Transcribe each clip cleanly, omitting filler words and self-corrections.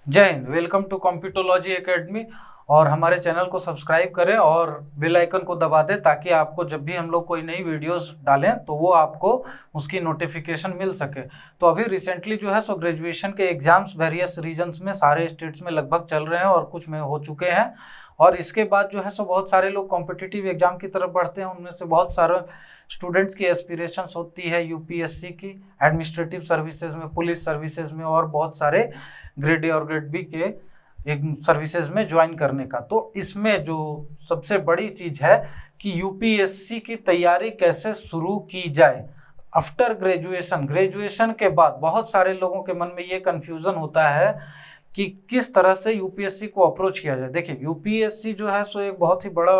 जय Hind. Welcome to computerology academy. और हमारे चैनल को सब्सक्राइब करें और बेल आइकन को दबा दें ताकि आपको जब भी हम लोग कोई नई वीडियोस डालें तो वो आपको उसकी नोटिफिकेशन मिल सके। तो अभी रिसेंटली जो है सो ग्रेजुएशन के एग्जाम्स वेरियस रीजन्स में सारे स्टेट्स में लगभग चल रहे हैं और कुछ में हो चुके हैं। और इसके बाद जो है सो बहुत सारे लोग कॉम्पिटिटिव एग्जाम की तरफ बढ़ते हैं। उनमें से बहुत सारे स्टूडेंट्स की एस्पिरेशंस होती है यूपीएससी की, एडमिनिस्ट्रेटिव सर्विसेज में, पुलिस सर्विसेज में और बहुत सारे ग्रेड ए और ग्रेड बी के एक सर्विसेज में ज्वाइन करने का। तो इसमें जो सबसे बड़ी चीज़ है कि यूपीएससी की तैयारी कैसे शुरू की जाए आफ्टर ग्रेजुएशन के बाद बहुत सारे लोगों के मन में ये कन्फ्यूज़न होता है कि किस तरह से यूपीएससी को अप्रोच किया जाए। देखिए, यूपीएससी जो है सो एक बहुत ही बड़ा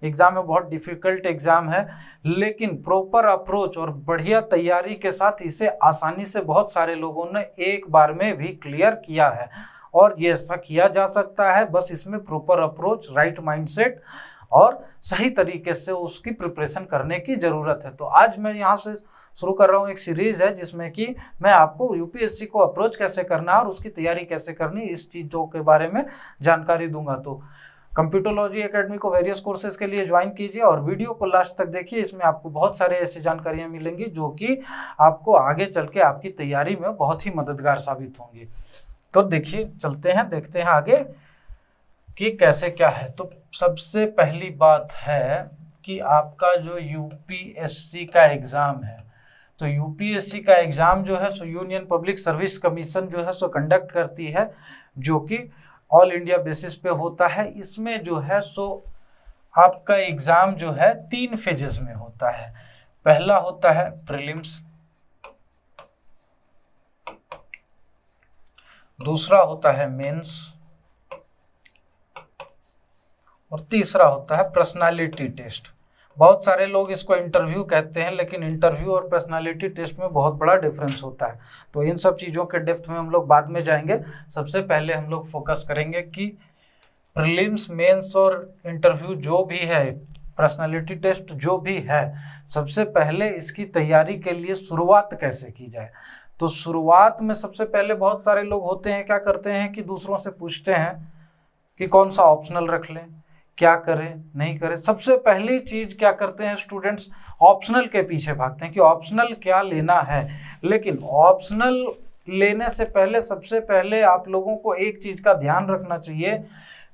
एग्ज़ाम है, बहुत डिफ़िकल्ट एग्ज़ाम है, लेकिन प्रॉपर अप्रोच और बढ़िया तैयारी के साथ इसे आसानी से बहुत सारे लोगों ने एक बार में भी क्लियर किया है। और ये ऐसा किया जा सकता है, बस इसमें प्रॉपर अप्रोच, राइट माइंडसेट और सही तरीके से उसकी प्रिपरेशन करने की ज़रूरत है। तो आज मैं यहाँ से शुरू कर रहा हूँ, एक सीरीज़ है जिसमें कि मैं आपको यूपीएससी को अप्रोच कैसे करना है और उसकी तैयारी कैसे करनी, इस चीज़ों के बारे में जानकारी दूंगा। तो कंप्यूटरोलॉजी एकेडमी को वेरियस कोर्सेज के लिए ज्वाइन कीजिए और वीडियो को लास्ट तक देखिए। इसमें आपको बहुत सारे ऐसी जानकारियाँ मिलेंगी जो कि आपको आगे चल के आपकी तैयारी में बहुत ही मददगार साबित होंगी। तो देखिए, चलते हैं, देखते हैं आगे कि कैसे क्या है। तो सबसे पहली बात है कि आपका जो यूपीएससी का एग्ज़ाम है, तो यूपीएससी का एग्ज़ाम जो है सो यूनियन पब्लिक सर्विस कमीशन जो है सो कंडक्ट करती है, जो कि ऑल इंडिया बेसिस पे होता है। इसमें जो है सो आपका एग्ज़ाम जो है 3 फेजेस में होता है। पहला होता है प्रीलिम्स, दूसरा होता है मेंस और तीसरा होता है पर्सनालिटी टेस्ट। बहुत सारे लोग इसको इंटरव्यू कहते हैं, लेकिन इंटरव्यू और पर्सनालिटी टेस्ट में बहुत बड़ा डिफरेंस होता है। तो इन सब चीज़ों के डेप्थ में हम लोग बाद में जाएंगे। सबसे पहले हम लोग फोकस करेंगे कि प्रीलिम्स, मेंस और इंटरव्यू जो भी है, पर्सनालिटी टेस्ट जो भी है, सबसे पहले इसकी तैयारी के लिए शुरुआत कैसे की जाए। तो शुरुआत में सबसे पहले बहुत सारे लोग होते हैं, क्या करते हैं कि दूसरों से पूछते हैं कि कौन सा ऑप्शनल रख लें, क्या करें, नहीं करें। सबसे पहली चीज़ क्या करते हैं स्टूडेंट्स, ऑप्शनल के पीछे भागते हैं कि ऑप्शनल क्या लेना है। लेकिन ऑप्शनल लेने से पहले सबसे पहले आप लोगों को एक चीज़ का ध्यान रखना चाहिए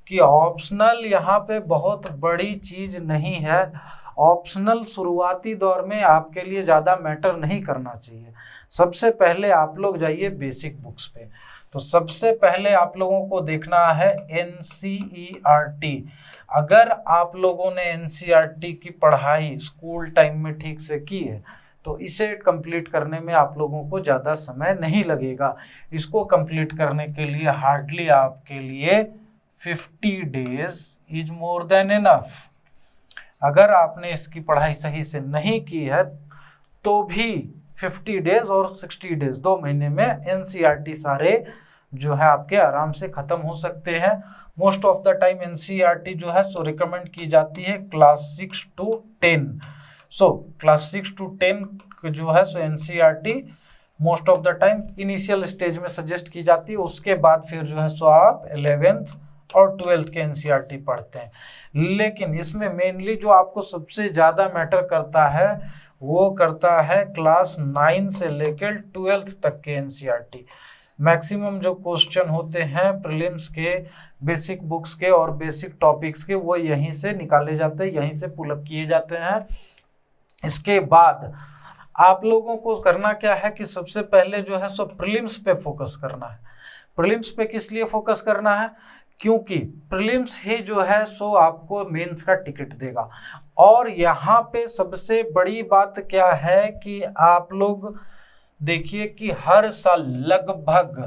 कि ऑप्शनल यहाँ पे बहुत बड़ी चीज़ नहीं है। ऑप्शनल शुरुआती दौर में आपके लिए ज़्यादा मैटर नहीं करना चाहिए। सबसे पहले आप लोग जाइए बेसिक बुक्स पे। तो सबसे पहले आप लोगों को देखना है एनसीईआरटी। अगर आप लोगों ने एनसीईआरटी की पढ़ाई स्कूल टाइम में ठीक से की है तो इसे कंप्लीट करने में आप लोगों को ज़्यादा समय नहीं लगेगा। इसको कंप्लीट करने के लिए हार्डली आपके लिए 50 days is more than enough. अगर आपने इसकी पढ़ाई सही से नहीं की है तो भी 50 डेज और 60 डेज, 2 महीने में एनसीईआरटी सारे जो है आपके आराम से ख़त्म हो सकते हैं। Most of the time NCERT जो है सो रिकमेंड की जाती है class 6 to 10। So class 6 to 10 जो है so NCERT most of the time initial stage में सजेस्ट की जाती है। उसके बाद फिर जो है सो आप 11th और 12th के एनसीईआरटी पढ़ते हैं। लेकिन इसमें मेनली जो आपको सबसे ज़्यादा मैटर करता है वो करता है क्लास 9 से लेकर 12th तक के एनसीईआरटी। मैक्सिमम जो क्वेश्चन होते हैं प्रीलिम्स के, बेसिक बुक्स के और बेसिक टॉपिक्स के, वो यहीं से निकाले जाते हैं, यहीं से पुल अप किए जाते हैं। इसके बाद आप लोगों को करना क्या है कि सबसे पहले जो है सो प्रीलिम्स पे फोकस करना है। प्रीलिम्स पे किस लिए फोकस करना है, क्योंकि प्रीलिम्स ही जो है सो आपको मेंस का टिकट देगा। और यहाँ पे सबसे बड़ी बात क्या है कि आप लोग देखिए कि हर साल लगभग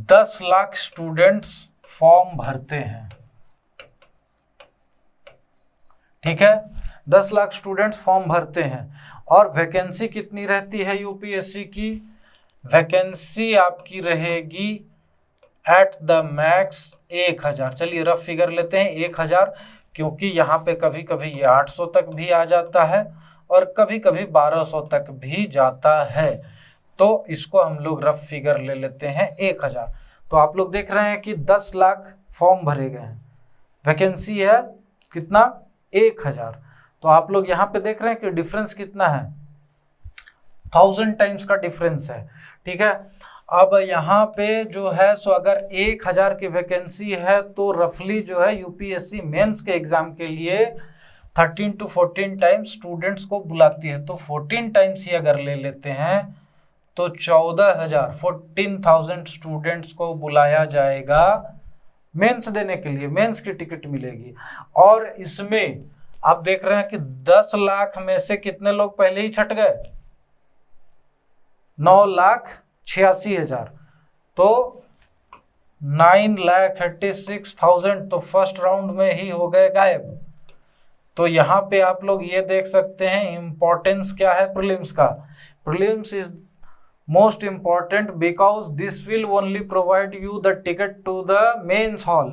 10 लाख स्टूडेंट्स फॉर्म भरते हैं। ठीक है, 10 लाख स्टूडेंट्स फॉर्म भरते हैं। और वैकेंसी कितनी रहती है यूपीएससी की, वैकेंसी आपकी रहेगी एट द मैक्स 1000। चलिए रफ फिगर लेते हैं 1000, क्योंकि यहाँ पे कभी कभी ये 800 तक भी आ जाता है और कभी कभी 1200 तक भी जाता है। तो इसको हम लोग रफ फिगर ले लेते हैं 1000। तो आप लोग देख रहे हैं कि 10 लाख फॉर्म भरे गए हैं, वैकेंसी है कितना 1000। तो आप लोग यहाँ पे देख रहे हैं कि डिफरेंस कितना है, 1000 टाइम्स का डिफरेंस है। ठीक है, अब यहाँ पे जो है सो अगर 1000 की वैकेंसी है तो रफली जो है यूपीएससी मेंस के एग्जाम के लिए 13 to 14 टाइम्स स्टूडेंट्स को बुलाती है। तो 14 टाइम्स ही अगर ले लेते हैं तो 14,000 स्टूडेंट्स को बुलाया जाएगा मेंस देने के लिए, मेंस की टिकट मिलेगी। और इसमें आप देख रहे हैं कि 10 लाख में से कितने लोग पहले ही छट गए, 9,86,000, तो 9,86,000 तो फर्स्ट राउंड में ही हो गए गायब। तो यहाँ पे आप लोग ये देख सकते हैं इंपॉर्टेंस क्या है प्रीलिम्स का। Prelims is most important because this will only provide you the ticket to the mains hall.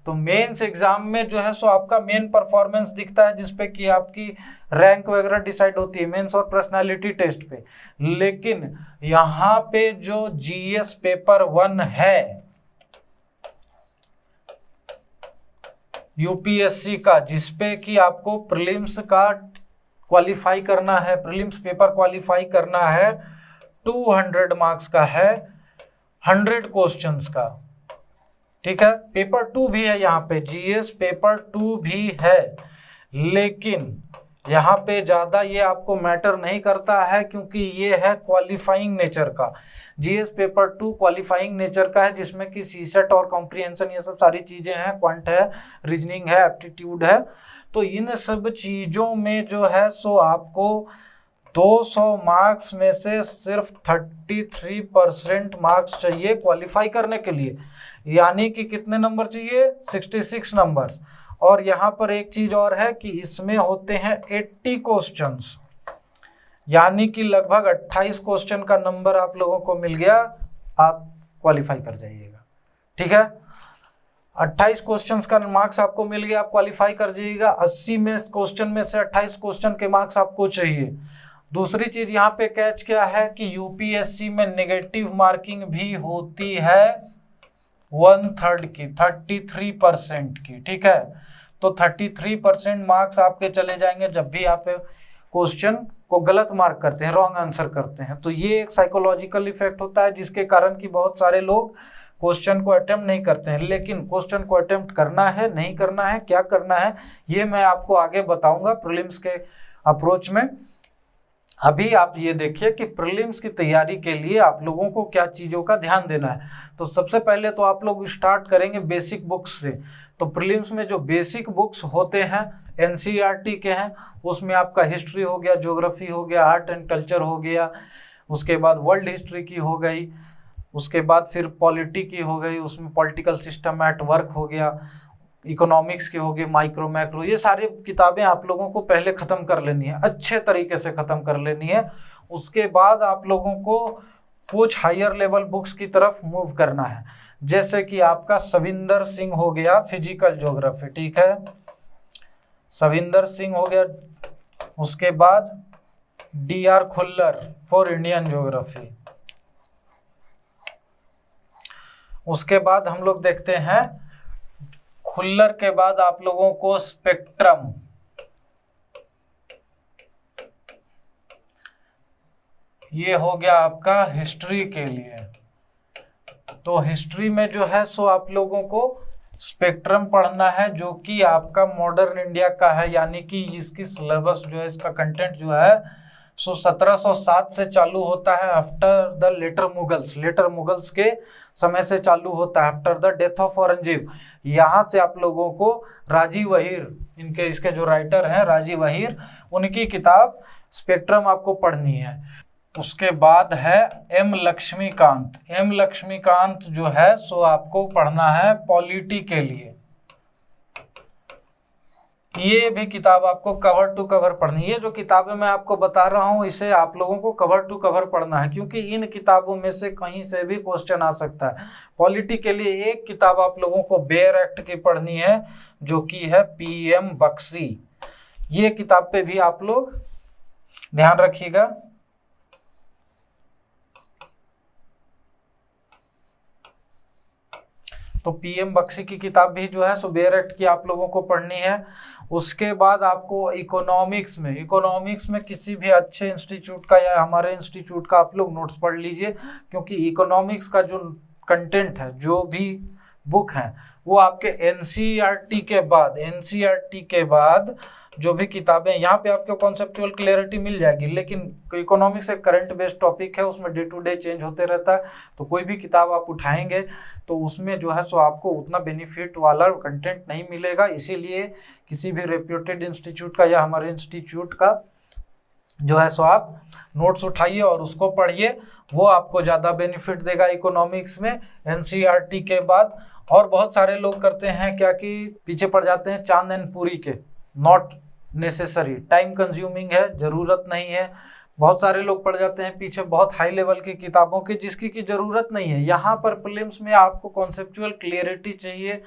तो मेंस एग्जाम में जो है सो आपका मेन परफॉर्मेंस दिखता है, जिसपे कि आपकी रैंक वगैरह डिसाइड होती है मेंस और पर्सनालिटी टेस्ट पे। लेकिन यहाँ पे जो जीएस पेपर 1 है यूपीएससी का, जिसपे कि आपको प्रीलिम्स का क्वालिफाई करना है, प्रीलिम्स पेपर क्वालिफाई करना है, 200 मार्क्स का है, 100 क्वेश्चंस का। ठीक है, पेपर 2 भी है यहाँ पे, जीएस पेपर 2 भी है, लेकिन यहाँ पे ज़्यादा ये आपको मैटर नहीं करता है क्योंकि ये है क्वालिफाइंग नेचर का। जीएस पेपर 2 क्वालिफाइंग नेचर का है, जिसमें कि सीसेट और कॉम्प्रिहेंशन ये सब सारी चीज़ें हैं, क्वांट है, रीजनिंग है, एप्टीट्यूड है। तो इन सब चीज़ों में जो है सो आपको 200 मार्क्स में से सिर्फ 33% मार्क्स चाहिए क्वालिफाई करने के लिए, यानी कि कितने नंबर चाहिए, 66 नंबर्स। और यहाँ पर एक चीज और है कि इसमें होते हैं 80 क्वेश्चंस, यानी कि लगभग 28 क्वेश्चन का नंबर आप लोगों को मिल गया, आप क्वालिफाई कर जाइएगा। ठीक है, 28 क्वेश्चंस का मार्क्स आपको मिल गया, आप क्वालिफाई कर जाइएगा। 80 में क्वेश्चन में से 28 क्वेश्चन के मार्क्स आपको चाहिए। दूसरी चीज यहाँ पे कैच क्या है कि यूपीएससी में नेगेटिव मार्किंग भी होती है 1/3 की, 33% की। ठीक है, तो 33% मार्क्स आपके चले जाएंगे जब भी आप क्वेश्चन को गलत मार्क करते हैं, रॉन्ग आंसर करते हैं। तो ये एक साइकोलॉजिकल इफेक्ट होता है, जिसके कारण कि बहुत सारे लोग क्वेश्चन को अटेम्प्ट नहीं करते हैं। लेकिन क्वेश्चन को अटेम्प्ट करना है, नहीं करना है, क्या करना है, ये मैं आपको आगे बताऊंगा प्रीलिम्स के अप्रोच में। अभी आप ये देखिए कि प्रीलिम्स की तैयारी के लिए आप लोगों को क्या चीज़ों का ध्यान देना है। तो सबसे पहले तो आप लोग स्टार्ट करेंगे बेसिक बुक्स से। तो प्रीलिम्स में जो बेसिक बुक्स होते हैं एनसीईआरटी के हैं, उसमें आपका हिस्ट्री हो गया, ज्योग्राफी हो गया, आर्ट एंड कल्चर हो गया, उसके बाद वर्ल्ड हिस्ट्री की हो गई, उसके बाद फिर पॉलिटी की हो गई, उसमें पॉलिटिकल सिस्टम एट वर्क हो गया, इकोनॉमिक्स के हो गए, माइक्रो मैक्रो, ये सारी किताबें आप लोगों को पहले ख़त्म कर लेनी है, अच्छे तरीके से ख़त्म कर लेनी है। उसके बाद आप लोगों को कुछ हायर लेवल बुक्स की तरफ मूव करना है, जैसे कि आपका सविंदर सिंह हो गया फिजिकल ज्योग्राफी। ठीक है, सविंदर सिंह हो गया। उसके बाद DR Khullar for Indian geography. उसके बाद हम लोग देखते हैं खुल्लर के बाद आप लोगों को स्पेक्ट्रम, ये हो गया आपका हिस्ट्री के लिए। तो हिस्ट्री में जो है सो आप लोगों को स्पेक्ट्रम पढ़ना है, जो कि आपका मॉडर्न इंडिया का है, यानी कि इसकी सिलेबस जो है, इसका कंटेंट जो है सो 1707 से चालू होता है, after the later Mughals, later Mughals के समय से चालू होता है, after the death of Aurangzeb. यहाँ से आप लोगों को राजीव वहीर, इसके जो राइटर हैं राजीव वहीर, उनकी किताब स्पेक्ट्रम आपको पढ़नी है। उसके बाद है एम लक्ष्मीकांत। एम लक्ष्मीकांत जो है सो आपको पढ़ना है पॉलिटी के लिए। ये भी किताब आपको कवर टू कवर पढ़नी है। ये जो किताबें मैं आपको बता रहा हूँ, इसे आप लोगों को कवर टू कवर पढ़ना है, क्योंकि इन किताबों में से कहीं से भी क्वेश्चन आ सकता है। पॉलिटी के लिए एक किताब आप लोगों को बेयर एक्ट की पढ़नी है, जो कि है PM बख्शी। ये किताब पे भी आप लोग ध्यान रखिएगा। तो PM बख्शी की किताब भी जो है सो बेयर एक्ट की आप लोगों को पढ़नी है। उसके बाद आपको इकोनॉमिक्स में किसी भी अच्छे इंस्टीट्यूट का या हमारे इंस्टीट्यूट का आप लोग नोट्स पढ़ लीजिए, क्योंकि इकोनॉमिक्स का जो कंटेंट है, जो भी बुक है, वो आपके NCERT के बाद जो भी किताबें, यहाँ पे आपको कॉन्सेप्चुअल क्लैरिटी मिल जाएगी, लेकिन इकोनॉमिक्स एक करंट बेस्ड टॉपिक है, उसमें डे टू डे चेंज होते रहता है। तो कोई भी किताब आप उठाएंगे तो उसमें जो है सो आपको उतना बेनिफिट वाला कंटेंट नहीं मिलेगा। इसीलिए किसी भी रेप्यूटेड इंस्टीट्यूट का या हमारे इंस्टीट्यूट का जो है सो आप नोट्स उठाइए और उसको पढ़िए, वो आपको ज़्यादा बेनिफिट देगा इकोनॉमिक्स में NCERT के बाद। और बहुत सारे लोग करते हैं क्या कि पीछे पड़ जाते हैं चांद एंड पूरी के, नॉट नेसेसरी, टाइम कंज्यूमिंग है, ज़रूरत नहीं है। बहुत सारे लोग पढ़ जाते हैं पीछे बहुत हाई लेवल की किताबों की, जिसकी की ज़रूरत नहीं है। यहाँ पर प्रीलिम्स में आपको कॉन्सेप्चुअल क्लियरिटी चाहिए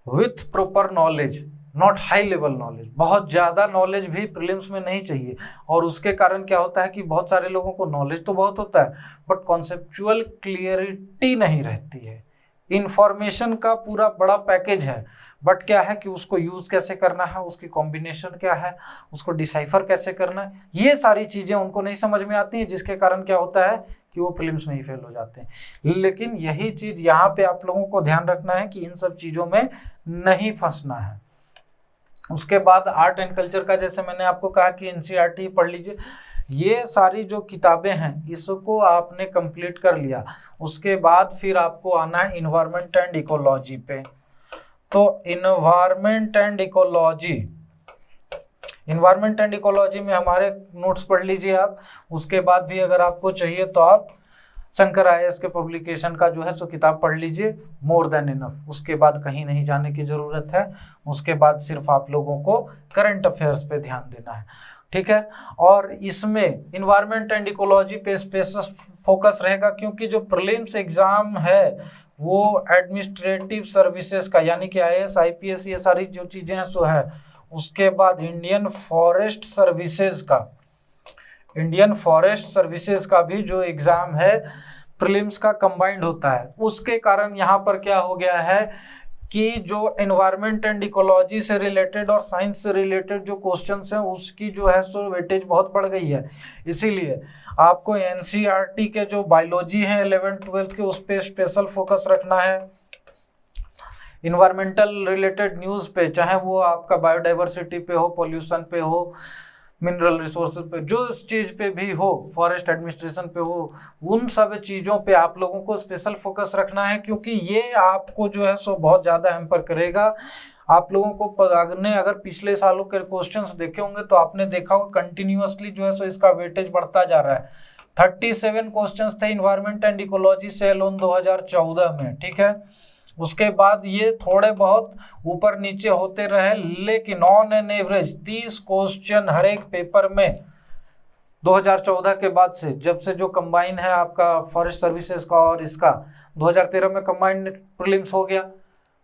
with proper knowledge, not high level knowledge. बहुत ज़्यादा नॉलेज भी प्रीलिम्स में नहीं चाहिए, और उसके कारण क्या होता है कि बहुत सारे लोगों को नॉलेज तो बहुत होता है बट कॉन्सेप्चुअल क्लियरिटी नहीं रहती है। इंफॉर्मेशन का पूरा बड़ा पैकेज है, बट क्या है कि उसको यूज़ कैसे करना है, उसकी कॉम्बिनेशन क्या है, उसको डिसाइफर कैसे करना है, ये सारी चीज़ें उनको नहीं समझ में आती हैं, जिसके कारण क्या होता है कि वो फिल्म्स में ही फेल हो जाते हैं। लेकिन यही चीज़ यहाँ पे आप लोगों को ध्यान रखना है कि इन सब चीज़ों में नहीं फंसना है। उसके बाद आर्ट एंड कल्चर का, जैसे मैंने आपको कहा कि NCERT पढ़ लीजिए। ये सारी जो किताबें हैं इसको आपने कंप्लीट कर लिया, उसके बाद फिर आपको आना है इन्वायरमेंट एंड इकोलॉजी पे। तो इन्वायरमेंट एंड इकोलॉजी में हमारे नोट्स पढ़ लीजिए आप। उसके बाद भी अगर आपको चाहिए तो आप शंकर IAS के पब्लिकेशन का जो है सो किताब पढ़ लीजिए, मोर देन इनफ। उसके बाद कहीं नहीं जाने की ज़रूरत है। उसके बाद सिर्फ आप लोगों को करंट अफेयर्स पे ध्यान देना है, ठीक है। और इसमें इन्वायरमेंट एंड इकोलॉजी पे स्पेशल फोकस रहेगा, क्योंकि जो प्रीलिम्स एग्जाम है वो एडमिनिस्ट्रेटिव सर्विसेज का, यानी कि IAS IPS ये सारी जो चीज़ें हैं सो है। उसके बाद इंडियन फॉरेस्ट सर्विसेज का भी जो एग्ज़ाम है प्रीलिम्स का कंबाइंड होता है। उसके कारण यहाँ पर क्या हो गया है कि जो एनवायरनमेंट एंड इकोलॉजी से रिलेटेड और साइंस से रिलेटेड जो क्वेश्चंस हैं उसकी जो है सो वेटेज बहुत बढ़ गई है। इसीलिए आपको NCERT के जो बायोलॉजी है 11th-12th के उस पर स्पेशल फोकस रखना है। इन्वायरमेंटल रिलेटेड न्यूज़ पे, चाहे वो आपका बायोडाइवर्सिटी पे हो, पॉल्यूशन पे हो, मिनरल रिसोर्सेज पे, जो इस चीज़ पे भी हो, फॉरेस्ट एडमिनिस्ट्रेशन पे हो, उन सब चीज़ों पे आप लोगों को स्पेशल फोकस रखना है, क्योंकि ये आपको जो है सो बहुत ज़्यादा हैम्पर करेगा। आप लोगों को अगर पिछले सालों के क्वेश्चंस देखे होंगे तो आपने देखा होगा कंटिन्यूअसली जो है सो इसका वेटेज बढ़ता जा रहा है। 37 क्वेश्चंस थे इन्वायरमेंट एंड इकोलॉजी से अलोन 2014 में, ठीक है। उसके बाद ये थोड़े बहुत ऊपर नीचे होते रहे, लेकिन ऑन एन एवरेज 30 क्वेश्चन हर एक पेपर में 2014 के बाद से, जब से जो कंबाइन है आपका फॉरेस्ट सर्विसेज का और इसका 2013 में कंबाइंड प्रीलिम्स हो गया,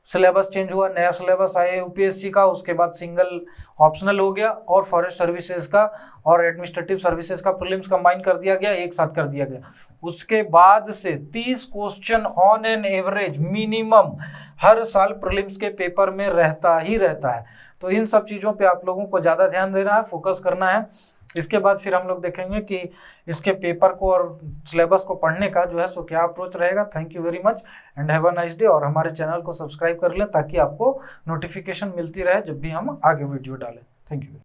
सिलेबस चेंज हुआ, नया सिलेबस आया UPSC का, उसके बाद सिंगल ऑप्शनल हो गया और फॉरेस्ट सर्विसेज का और एडमिनिस्ट्रेटिव सर्विसेज का प्रीलिम्स कंबाइन कर दिया गया, एक साथ कर दिया गया। उसके बाद से 30 question on an average minimum हर साल प्रीलिम्स के पेपर में रहता ही रहता है। तो इन सब चीज़ों पे आप लोगों को ज़्यादा ध्यान देना है, फोकस करना है। इसके बाद फिर हम लोग देखेंगे कि इसके पेपर को और सिलेबस को पढ़ने का जो है सो क्या अप्रोच रहेगा। Thank you very much and have a nice day. और हमारे चैनल को सब्सक्राइब कर लें ताकि आपको नोटिफिकेशन मिलती रहे जब भी हम आगे वीडियो डालें। Thank you.